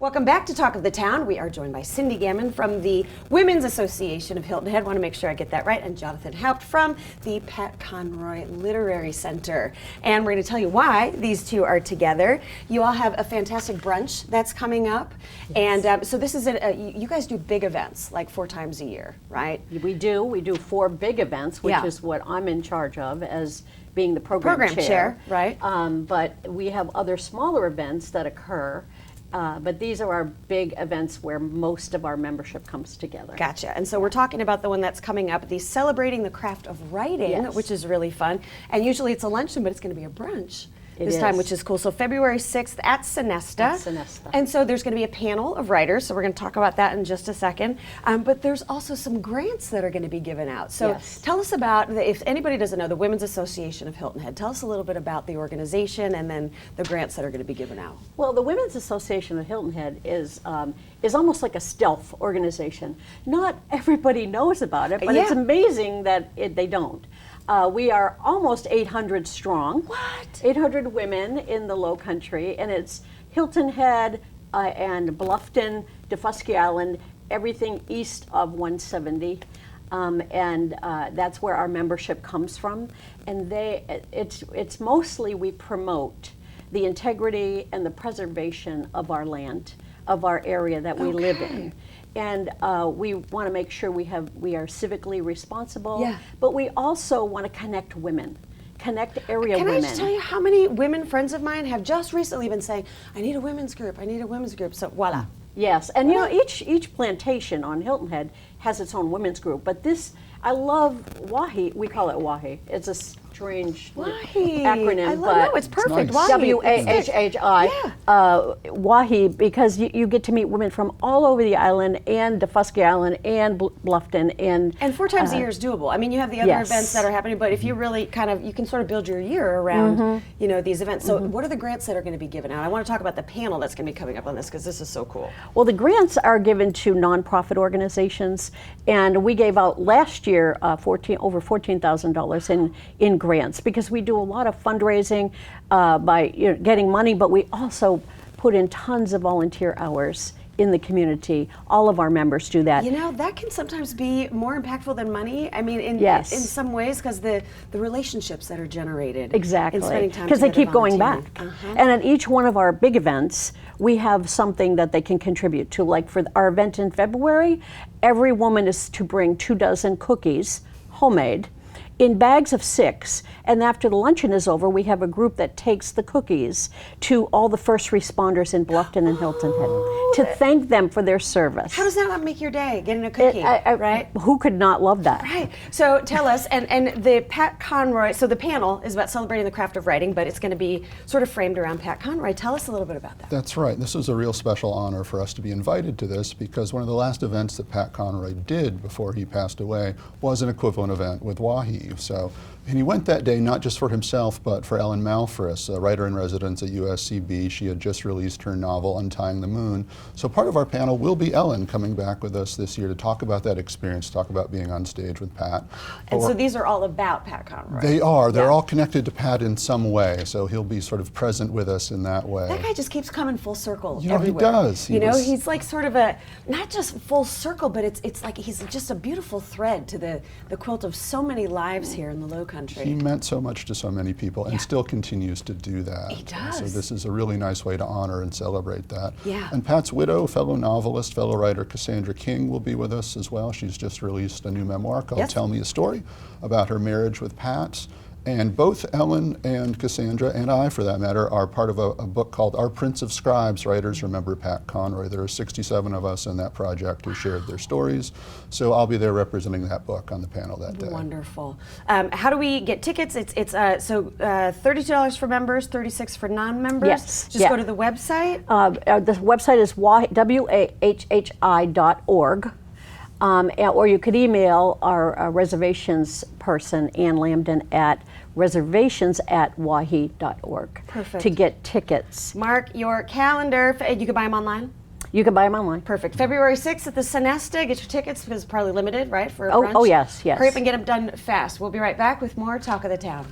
Welcome back to Talk of the Town. We are joined by Cindy Gambon from the Women's Association of Hilton Head. Want to make sure I get that right. And Jonathan Haupt from the Pat Conroy Literary Center. And we're going to tell you why these two are together. You all have a fantastic brunch that's coming up. Yes. And so this is, you guys do big events, like 4 times a year, right? We do. We do 4 big events, which is what I'm in charge of as being the program chair. Right. But we have other smaller events that occur. But these are our big events where most of our membership comes together. Gotcha. And so we're talking about the one that's coming up, the Celebrating the Craft of Writing, which is really fun. And usually it's a luncheon, but it's going to be a brunch this time, which is cool. So February 6th at Sonesta. And so there's going to be a panel of writers, so we're going to talk about that in just a second. But there's also some grants that are going to be given out. So tell us about, if anybody doesn't know, the Women's Association of Hilton Head. Tell us a little bit about the organization and then the grants that are going to be given out. Well, the Women's Association of Hilton Head is almost like a stealth organization. Not everybody knows about it, but it's amazing that they don't. We are almost 800 strong. What? 800 women in the Low Country, and it's Hilton Head and Bluffton, Defusky Island, everything east of 170. That's where our membership comes from. And it's mostly we promote the integrity and the preservation of our land, of our area that we live in. And we want to make sure we are civically responsible, but we also want to connect women, connect area women. Can I just tell you how many women friends of mine have just recently been saying, I need a women's group, I need a women's group, so voila. Yes, and you know, each plantation on Hilton Head has its own women's group, but this, I love WHHI, we call it WHHI. It's a strange acronym, I love it. It's perfect. Nice. WHHI, WHHI, because you get to meet women from all over the island and Defusky Island and Bluffton. And 4 times a year is doable. I mean, you have the other events that are happening, but if you really you can sort of build your year around, you know, these events. So what are the grants that are going to be given out? I want to talk about the panel that's going to be coming up on this because this is so cool. Well, the grants are given to nonprofit organizations, and we gave out last year over $14,000 in grants because we do a lot of fundraising by getting money, but we also put in tons of volunteer hours in the community. All of our members do that. You know, that can sometimes be more impactful than money. I mean, in some ways, because the relationships that are generated. Exactly. In spending time because they keep going volunteering. back. And at each one of our big events, we have something that they can contribute to. Like for our event in February, every woman is to bring 2 dozen cookies, homemade, in bags of 6, and after the luncheon is over, we have a group that takes the cookies to all the first responders in Bluffton and Hilton Head to thank them for their service. How does that not make your day, getting a cookie, right? Who could not love that? Right. So tell us, and the Pat Conroy, so the panel is about celebrating the craft of writing, but it's going to be sort of framed around Pat Conroy. Tell us a little bit about that. That's right. This is a real special honor for us to be invited to this because one of the last events that Pat Conroy did before he passed away was an equivalent event with WHHI. And he went that day not just for himself, but for Ellen Malfris, a writer-in-residence at USCB. She had just released her novel, Untying the Moon. So part of our panel will be Ellen coming back with us this year to talk about that experience, talk about being on stage with Pat. And so these are all about Pat Conroy. They are. They're all connected to Pat in some way, so he'll be sort of present with us in that way. That guy just keeps coming full circle everywhere. He does. He's like sort of not just full circle, but it's like he's just a beautiful thread to the quilt of so many lives here in the Low Country. He meant so much to so many people and still continues to do that. He does. So this is a really nice way to honor and celebrate that. Yeah. And Pat's widow, fellow novelist, fellow writer Cassandra King will be with us as well. She's just released a new memoir called Tell Me a Story about her marriage with Pat. And both Ellen and Cassandra, and I for that matter, are part of a book called Our Prince of Scribes, Writers Remember Pat Conroy. There are 67 of us in that project who shared their stories. So I'll be there representing that book on the panel that day. Wonderful. How do we get tickets? It's $32 for members, $36 for non-members. Yes. Just go to the website. The website is WHHI.org. Or you could email our reservations person, Ann Lambden, at reservations@WHHI.org. Perfect. To get tickets. Mark your calendar. You can buy them online? You can buy them online. Perfect. February 6th at the Sonesta. Get your tickets because it's probably limited, right? For a brunch. Oh, yes, yes. Hurry up and get them done fast. We'll be right back with more Talk of the Town.